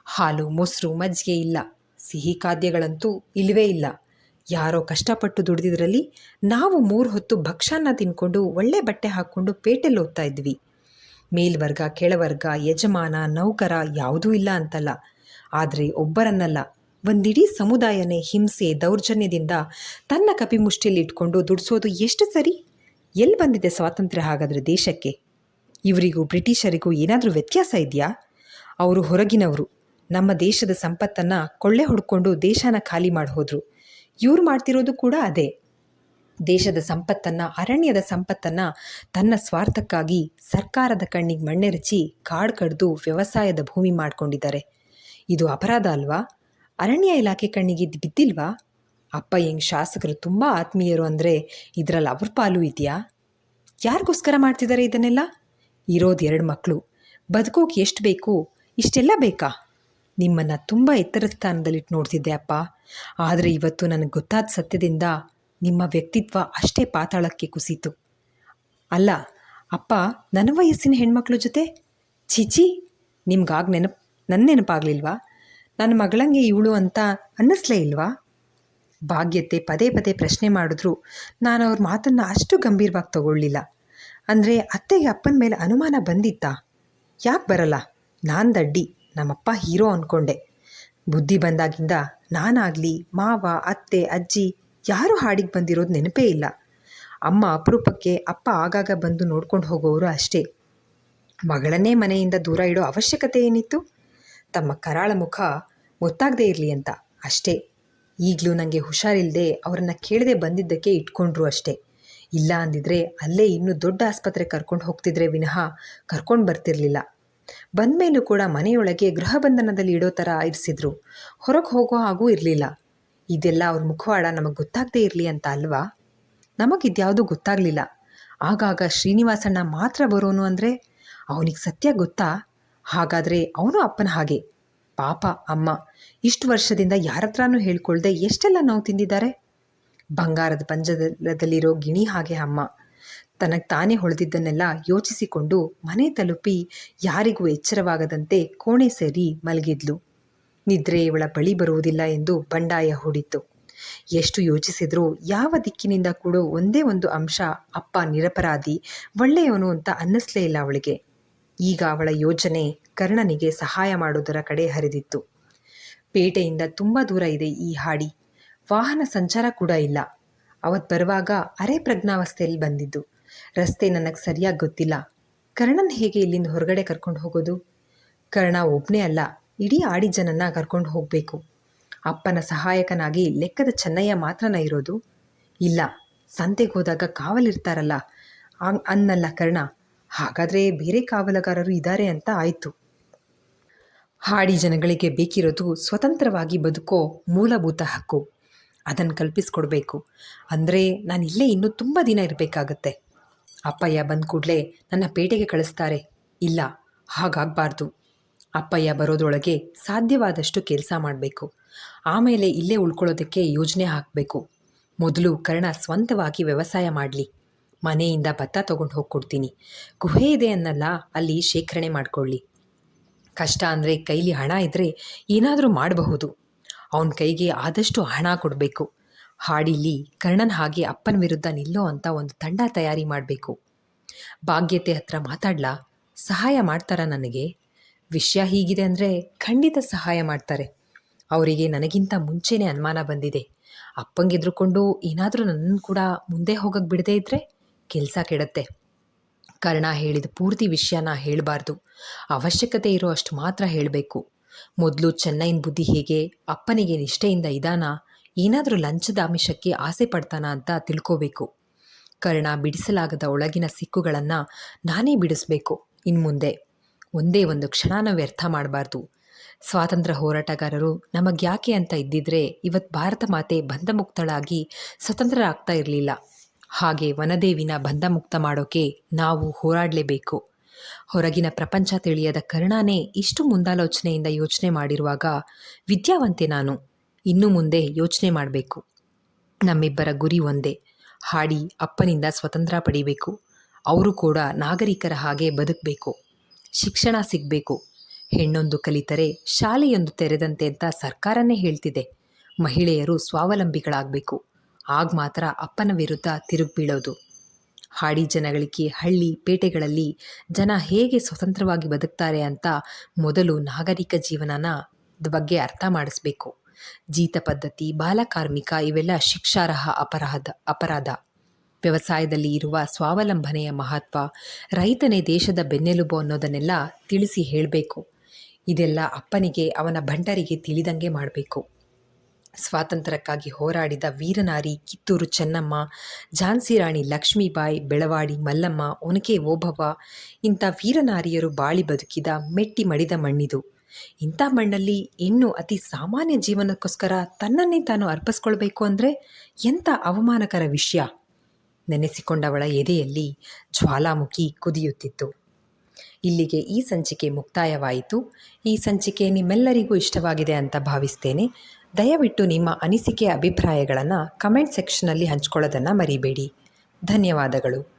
A: ಹಾಲು ಮೊಸರು ಮಜ್ಜಿಗೆ ಇಲ್ಲ, ಸಿಹಿ ಖಾದ್ಯಗಳಂತೂ ಇಲ್ಲವೇ ಇಲ್ಲ. ಯಾರೋ ಕಷ್ಟಪಟ್ಟು ದುಡಿದಿದ್ರಲ್ಲಿ ನಾವು 3 ಹೊತ್ತು ಭಕ್ಷಾನ್ನ ತಿನ್ಕೊಂಡು ಒಳ್ಳೆ ಬಟ್ಟೆ ಹಾಕ್ಕೊಂಡು ಪೇಟೆಲ್ಲಿ ಓದ್ತಾ ಇದ್ವಿ. ಮೇಲ್ವರ್ಗ ಕೆಳವರ್ಗ ಯಜಮಾನ ನೌಕರ ಯಾವುದೂ ಇಲ್ಲ ಅಂತಲ್ಲ, ಆದರೆ ಒಬ್ಬರನ್ನಲ್ಲ, ಒಂದಿಡೀ ಸಮುದಾಯನೇ ಹಿಂಸೆ ದೌರ್ಜನ್ಯದಿಂದ ತನ್ನ ಕಪಿಮುಷ್ಟಿಯಲ್ಲಿ ಇಟ್ಕೊಂಡು ದುಡಿಸೋದು ಎಷ್ಟು ಸರಿ? ಎಲ್ಲಿ ಬಂದಿದೆ ಸ್ವಾತಂತ್ರ್ಯ ಹಾಗಾದರೆ ದೇಶಕ್ಕೆ? ಇವರಿಗೂ ಬ್ರಿಟಿಷರಿಗೂ ಏನಾದರೂ ವ್ಯತ್ಯಾಸ ಇದೆಯಾ? ಅವರು ಹೊರಗಿನವರು, ನಮ್ಮ ದೇಶದ ಸಂಪತ್ತನ್ನು ಕೊಳ್ಳೆ ಹೊಡ್ಕೊಂಡು ದೇಶನ ಖಾಲಿ ಮಾಡಿ ಹೋದರು. ಇವ್ರು ಮಾಡ್ತಿರೋದು ಕೂಡ ಅದೇ. ದೇಶದ ಸಂಪತ್ತನ್ನು, ಅರಣ್ಯದ ಸಂಪತ್ತನ್ನು ತನ್ನ ಸ್ವಾರ್ಥಕ್ಕಾಗಿ ಸರ್ಕಾರದ ಕಣ್ಣಿಗೆ ಮಣ್ಣೆರಚಿ ಕಾಡು ಕಡ್ದು ವ್ಯವಸಾಯದ ಭೂಮಿ ಮಾಡಿಕೊಂಡಿದ್ದಾರೆ. ಇದು ಅಪರಾಧ ಅಲ್ವಾ? ಅರಣ್ಯ ಇಲಾಖೆ ಕಣ್ಣಿಗೆ ಬಿದ್ದಿಲ್ವಾ? ಅಪ್ಪ ಹೆಂಗೆ ಶಾಸಕರು ತುಂಬ ಆತ್ಮೀಯರು ಅಂದರೆ ಇದರಲ್ಲಿ ಅವ್ರ ಪಾಲು ಇದೆಯಾ? ಯಾರಿಗೋಸ್ಕರ ಮಾಡ್ತಿದ್ದಾರೆ ಇದನ್ನೆಲ್ಲ? ಇರೋದು 2 ಮಕ್ಕಳು, ಬದುಕೋಕೆ ಎಷ್ಟು ಬೇಕು ಇಷ್ಟೆಲ್ಲ ಬೇಕಾ? ನಿಮ್ಮನ್ನು ತುಂಬ ಎತ್ತರದ ಸ್ಥಾನದಲ್ಲಿಟ್ಟು ನೋಡ್ತಿದ್ದೆ ಅಪ್ಪ. ಆದರೆ ಇವತ್ತು ನನಗೆ ಗೊತ್ತಾದ ಸತ್ಯದಿಂದ ನಿಮ್ಮ ವ್ಯಕ್ತಿತ್ವ ಅಷ್ಟೇ ಪಾತಾಳಕ್ಕೆ ಕುಸಿತು. ಅಲ್ಲ ಅಪ್ಪ, ನನ್ನ ವಯಸ್ಸಿನ ಹೆಣ್ಮಕ್ಳ ಜೊತೆ ಛೀಚಿ, ನಿಮ್ಗಾಗ ನನ್ನ ನೆನಪಾಗಲಿಲ್ವಾ? ನನ್ನ ಮಗಳಂಗೆ ಇವಳು ಅಂತ ಅನ್ನಿಸ್ಲೇ ಇಲ್ವಾ? ಭಾಗ್ಯತೆ ಪದೇ ಪದೇ ಪ್ರಶ್ನೆ ಮಾಡಿದ್ರು ನಾನು ಅವ್ರ ಮಾತನ್ನು ಅಷ್ಟು ಗಂಭೀರವಾಗಿ ತಗೊಳ್ಳಿಲ್ಲ. ಅಂದರೆ ಅತ್ತೆಗೆ ಅಪ್ಪನ ಮೇಲೆ ಅನುಮಾನ ಬಂದಿತ್ತಾ? ಯಾಕೆ ಬರಲ್ಲ? ನಾನು ದಡ್ಡಿ, ನಮ್ಮಪ್ಪ ಹೀರೋ ಅಂದ್ಕೊಂಡೆ. ಬುದ್ಧಿ ಬಂದಾಗಿಂದ ನಾನಾಗಲಿ ಮಾವ, ಅತ್ತೆ, ಅಜ್ಜಿ ಯಾರೂ ಹಾಡಿಗೆ ಬಂದಿರೋದು ನೆನಪೇ ಇಲ್ಲ. ಅಮ್ಮ ಅಪರೂಪಕ್ಕೆ, ಅಪ್ಪ ಆಗಾಗ ಬಂದು ನೋಡ್ಕೊಂಡು ಹೋಗೋರು ಅಷ್ಟೇ. ಮಗಳನ್ನೇ ಮನೆಯಿಂದ ದೂರ ಇಡೋ ಅವಶ್ಯಕತೆ ಏನಿತ್ತು? ತಮ್ಮ ಕರಾಳ ಮುಖ ಗೊತ್ತಾಗದೇ ಇರಲಿ ಅಂತ ಅಷ್ಟೇ. ಈಗಲೂ ನನಗೆ ಹುಷಾರಿಲ್ಲದೆ ಅವರನ್ನು ಕೇಳದೆ ಬಂದಿದ್ದಕ್ಕೆ ಇಟ್ಕೊಂಡ್ರು ಅಷ್ಟೇ. ಇಲ್ಲ ಅಂದಿದ್ರೆ ಅಲ್ಲೇ ಇನ್ನೂ ದೊಡ್ಡ ಆಸ್ಪತ್ರೆ ಕರ್ಕೊಂಡು ಹೋಗ್ತಿದ್ರೆ ವಿನಃ ಕರ್ಕೊಂಡು ಬರ್ತಿರ್ಲಿಲ್ಲ. ಬಂದಮೇಲೂ ಕೂಡ ಮನೆಯೊಳಗೆ ಗೃಹ ಬಂಧನದಲ್ಲಿ ಇಡೋ ಥರ ಇರಿಸಿದ್ರು. ಹೊರಗೆ ಹೋಗೋ ಹಾಗೂ ಇರಲಿಲ್ಲ. ಇದೆಲ್ಲ ಅವ್ರ ಮುಖವಾಡ ನಮಗೆ ಗೊತ್ತಾಗದೇ ಇರಲಿ ಅಂತ ಅಲ್ವಾ? ನಮಗಿದ್ಯಾವುದೂ ಗೊತ್ತಾಗಲಿಲ್ಲ. ಆಗಾಗ ಶ್ರೀನಿವಾಸಣ್ಣ ಮಾತ್ರ ಬರೋನು ಅಂದರೆ ಅವನಿಗೆ ಸತ್ಯ ಗೊತ್ತಾ? ಹಾಗಾದರೆ ಅವನು ಅಪ್ಪನ ಹಾಗೆ. ಪಾಪ ಅಮ್ಮ ಇಷ್ಟು ವರ್ಷದಿಂದ ಯಾರ ಹತ್ರನೂ ಹೇಳ್ಕೊಳ್ದೆ ಎಷ್ಟೆಲ್ಲ ನೋವು ತಿಂದಿದ್ದಾರೆ. ಬಂಗಾರದ ಪಂಜರದಲ್ಲಿರೋ ಗಿಣಿ ಹಾಗೆ ಅಮ್ಮ. ತನಗೆ ತಾನೇ ಹೊಳೆದಿದ್ದನ್ನೆಲ್ಲ ಯೋಚಿಸಿಕೊಂಡು ಮನೆ ತಲುಪಿ ಯಾರಿಗೂ ಎಚ್ಚರವಾಗದಂತೆ ಕೋಣೆ ಸೇರಿ ಮಲಗಿದ್ಲು. ನಿದ್ರೆ ಇವಳ ಬಳಿ ಬರುವುದಿಲ್ಲ ಎಂದು ಬಂಡಾಯ ಹೂಡಿತ್ತು. ಎಷ್ಟು ಯೋಚಿಸಿದ್ರೂ ಯಾವ ದಿಕ್ಕಿನಿಂದ ಕೂಡ ಒಂದೇ ಒಂದು ಅಂಶ ಅಪ್ಪ ನಿರಪರಾಧಿ, ಒಳ್ಳೆಯವನು ಅಂತ ಅನ್ನಿಸ್ಲೇ ಇಲ್ಲ ಅವಳಿಗೆ. ಈಗ ಅವಳ ಯೋಚನೆ ಕರ್ಣನಿಗೆ ಸಹಾಯ ಮಾಡೋದರ ಕಡೆ ಹರಿದಿತ್ತು. ಪೇಟೆಯಿಂದ ತುಂಬ ದೂರ ಇದೆ ಈ ಹಾಡಿ. ವಾಹನ ಸಂಚಾರ ಕೂಡ ಇಲ್ಲ. ಅವತ್ತು ಬರುವಾಗ ಅರೆ ಪ್ರಜ್ಞಾವಸ್ಥೆಯಲ್ಲಿ ಬಂದಿದ್ದು. ರಸ್ತೆ ನನಗೆ ಸರಿಯಾಗಿ ಗೊತ್ತಿಲ್ಲ. ಕರ್ಣನ್ ಹೇಗೆ ಇಲ್ಲಿಂದ ಹೊರಗಡೆ ಕರ್ಕೊಂಡು ಹೋಗೋದು? ಕರ್ಣ ಒಬ್ಬನೇ ಅಲ್ಲ, ಇಡೀ ಆಡಿ ಜನನ್ನ ಕರ್ಕೊಂಡು ಹೋಗಬೇಕು. ಅಪ್ಪನ ಸಹಾಯಕನಾಗಿ ಲೆಕ್ಕದ ಚೆನ್ನಯ್ಯ ಮಾತ್ರನ ಇರೋದು? ಇಲ್ಲ, ಸಂತೆಗೆ ಹೋದಾಗ ಕಾವಲಿರ್ತಾರಲ್ಲ ಅನ್ನಲ್ಲ ಕರ್ಣ. ಹಾಗಾದರೆ ಬೇರೆ ಕಾವಲುಗಾರರು ಇದ್ದಾರೆ ಅಂತ ಆಯಿತು. ಹಾಡಿ ಜನಗಳಿಗೆ ಬೇಕಿರೋದು ಸ್ವತಂತ್ರವಾಗಿ ಬದುಕೋ ಮೂಲಭೂತ ಹಕ್ಕು. ಅದನ್ನು ಕಲ್ಪಿಸ್ಕೊಡ್ಬೇಕು. ಅಂದರೆ ನಾನು ಇಲ್ಲೇ ಇನ್ನೂ ತುಂಬ ದಿನ ಇರಬೇಕಾಗತ್ತೆ. ಅಪ್ಪಯ್ಯ ಬಂದ ಕೂಡಲೇ ನನ್ನ ಪೇಟೆಗೆ ಕಳಿಸ್ತಾರೆ. ಇಲ್ಲ, ಹಾಗಾಗಬಾರ್ದು. ಅಪ್ಪಯ್ಯ ಬರೋದ್ರೊಳಗೆ ಸಾಧ್ಯವಾದಷ್ಟು ಕೆಲಸ ಮಾಡಬೇಕು. ಆಮೇಲೆ ಇಲ್ಲೇ ಉಳ್ಕೊಳ್ಳೋದಕ್ಕೆ ಯೋಜನೆ ಹಾಕಬೇಕು. ಮೊದಲು ಕರ್ಣ ಸ್ವಂತವಾಗಿ ವ್ಯವಸಾಯ ಮಾಡಲಿ. ಮನೆಯಿಂದ ಭತ್ತ ತೊಗೊಂಡು ಹೋಗ್ಕೊಡ್ತೀನಿ. ಗುಹೆ ಇದೆ ಅನ್ನಲ್ಲ, ಅಲ್ಲಿ ಶೇಖರಣೆ ಮಾಡಿಕೊಳ್ಳಿ. ಕಷ್ಟ ಅಂದರೆ ಕೈಲಿ ಹಣ ಇದ್ದರೆ ಏನಾದರೂ ಮಾಡಬಹುದು. ಅವನ ಕೈಗೆ ಆದಷ್ಟು ಹಣ ಕೊಡಬೇಕು. ಹಾಡಿಲಿ ಕರ್ಣನ್ ಹಾಗೆ ಅಪ್ಪನ ವಿರುದ್ಧ ನಿಲ್ಲೋ ಅಂತ ಒಂದು ತಂಡ ತಯಾರಿ ಮಾಡಬೇಕು. ಭಾಗ್ಯತೆ ಹತ್ರ ಮಾತಾಡ್ಲಾ? ಸಹಾಯ ಮಾಡ್ತಾರ ನನಗೆ? ವಿಷಯ ಹೀಗಿದೆ ಅಂದರೆ ಖಂಡಿತ ಸಹಾಯ ಮಾಡ್ತಾರೆ. ಅವರಿಗೆ ನನಗಿಂತ ಮುಂಚೆನೇ ಅನುಮಾನ ಬಂದಿದೆ. ಅಪ್ಪಂಗೆ ಎದ್ರುಕೊಂಡು ಏನಾದರೂ ನನ್ನನ್ನು ಕೂಡ ಮುಂದೆ ಹೋಗಕ್ಕೆ ಬಿಡದೇ ಇದ್ದರೆ ಕೆಲಸ ಕೆಡತ್ತೆ. ಕರ್ಣ ಹೇಳಿದ ಪೂರ್ತಿ ವಿಷಯನ ಹೇಳಬಾರ್ದು. ಅವಶ್ಯಕತೆ ಇರೋ ಅಷ್ಟು ಮಾತ್ರ ಹೇಳಬೇಕು. ಮೊದಲು ಚೆನ್ನೈನ ಬುದ್ಧಿ ಹೇಗೆ, ಅಪ್ಪನಿಗೆ ನಿಷ್ಠೆಯಿಂದ ಇದಾನ, ಏನಾದರೂ ಲಂಚದ ಆಮಿಷಕ್ಕೆ ಆಸೆ ಪಡ್ತಾನ ಅಂತ ತಿಳ್ಕೋಬೇಕು. ಕರ್ಣ ಬಿಡಿಸಲಾಗದ ಒಳಗಿನ ಸಿಕ್ಕುಗಳನ್ನು ನಾನೇ ಬಿಡಿಸ್ಬೇಕು. ಇನ್ಮುಂದೆ ಒಂದೇ ಒಂದು ಕ್ಷಣನ ವ್ಯರ್ಥ ಮಾಡಬಾರ್ದು. ಸ್ವಾತಂತ್ರ್ಯ ಹೋರಾಟಗಾರರು ನಮಗ್ಯಾಕೆ ಅಂತ ಇದ್ದಿದ್ರೆ ಇವತ್ತು ಭಾರತ ಮಾತೆ ಬಂಧಮುಕ್ತಳಾಗಿ ಸ್ವತಂತ್ರರಾಗ್ತಾ ಇರಲಿಲ್ಲ. ಹಾಗೆ ವನದೇವಿನ ಬಂಧಮುಕ್ತ ಮಾಡೋಕ್ಕೆ ನಾವು ಹೋರಾಡಲೇಬೇಕು. ಹೊರಗಿನ ಪ್ರಪಂಚ ತಿಳಿಯದ ಕರ್ಣನೇ ಇಷ್ಟು ಮುಂದಾಲೋಚನೆಯಿಂದ ಯೋಚನೆ ಮಾಡಿರುವಾಗ ವಿದ್ಯಾವಂತೆ ನಾನು. ಇನ್ನು ಮುಂದೆ ಯೋಚನೆ ಮಾಡಬೇಕು. ನಮ್ಮಿಬ್ಬರ ಗುರಿ ಒಂದೇ. ಹಾಡಿ ಅಪ್ಪನಿಂದ ಸ್ವತಂತ್ರ ಪಡಿಬೇಕು. ಅವರು ಕೂಡ ನಾಗರಿಕರ ಹಾಗೆ ಬದುಕಬೇಕು. ಶಿಕ್ಷಣ ಸಿಗಬೇಕು. ಹೆಣ್ಣೊಂದು ಕಲಿತರೆ ಶಾಲೆಯೊಂದು ತೆರೆದಂತೆ ಅಂತ ಸರ್ಕಾರನೇ ಹೇಳ್ತಿದೆ. ಮಹಿಳೆಯರು ಸ್ವಾವಲಂಬಿಗಳಾಗಬೇಕು. ಆಗ ಮಾತ್ರ ಅಪ್ಪನ ವಿರುದ್ಧ ತಿರುಗಿಬೀಳೋದು. ಹಾಡಿ ಜನಗಳಿಗೆ ಹಳ್ಳಿ ಪೇಟೆಗಳಲ್ಲಿ ಜನ ಹೇಗೆ ಸ್ವತಂತ್ರವಾಗಿ ಬದುಕ್ತಾರೆ ಅಂತ ಮೊದಲು ನಾಗರಿಕ ಜೀವನನ ಬಗ್ಗೆ ಅರ್ಥ ಮಾಡಿಸ್ಬೇಕು. ಜೀತ ಪದ್ಧತಿ, ಬಾಲಕಾರ್ಮಿಕ ಇವೆಲ್ಲ ಶಿಕ್ಷಾರ್ಹ ಅಪರಾಧ. ವ್ಯವಸಾಯದಲ್ಲಿ ಇರುವ ಸ್ವಾವಲಂಬನೆಯ ಮಹತ್ವ, ರೈತನೇ ದೇಶದ ಬೆನ್ನೆಲುಬು ಅನ್ನೋದನ್ನೆಲ್ಲ ತಿಳಿಸಿ ಹೇಳಬೇಕು. ಇದೆಲ್ಲ ಅಪ್ಪನಿಗೆ, ಅವನ ಭಂಟರಿಗೆ ತಿಳಿದಂಗೆ ಮಾಡಬೇಕು. ಸ್ವಾತಂತ್ರ್ಯಕ್ಕಾಗಿ ಹೋರಾಡಿದ ವೀರನಾರಿ ಕಿತ್ತೂರು ಚೆನ್ನಮ್ಮ, ಝಾನ್ಸಿ ರಾಣಿ ಲಕ್ಷ್ಮೀಬಾಯಿ, ಬೆಳವಾಡಿ ಮಲ್ಲಮ್ಮ, ಒನಕೆ ಓಬವ್ವ ಇಂಥ ವೀರನಾರಿಯರು ಬಾಳಿ ಬದುಕಿದ ಮೆಟ್ಟಿ ಮಡಿದ ಮಣ್ಣಿದು. ಇಂಥ ಮಣ್ಣಲ್ಲಿ ಹೆಣ್ಣು ಅತಿ ಸಾಮಾನ್ಯ ಜೀವನಕ್ಕೋಸ್ಕರ ತನ್ನನ್ನೇ ತಾನು ಅರ್ಪಿಸ್ಕೊಳ್ಬೇಕು ಅಂದರೆ ಎಂಥ ಅವಮಾನಕರ ವಿಷಯ. ನೆನೆಸಿಕೊಂಡವಳ ಎದೆಯಲ್ಲಿ ಜ್ವಾಲಾಮುಖಿ ಕುದಿಯುತ್ತಿತ್ತು. ಇಲ್ಲಿಗೆ ಈ ಸಂಚಿಕೆ ಮುಕ್ತಾಯವಾಯಿತು. ಈ ಸಂಚಿಕೆ ನಿಮ್ಮೆಲ್ಲರಿಗೂ ಇಷ್ಟವಾಗಿದೆ ಅಂತ ಭಾವಿಸ್ತೇನೆ. ದಯವಿಟ್ಟು ನಿಮ್ಮ ಅನಿಸಿಕೆ ಅಭಿಪ್ರಾಯಗಳನ್ನು ಕಮೆಂಟ್ ಸೆಕ್ಷನಲ್ಲಿ ಹಂಚ್ಕೊಳ್ಳೋದನ್ನು ಮರಿಬೇಡಿ. ಧನ್ಯವಾದಗಳು.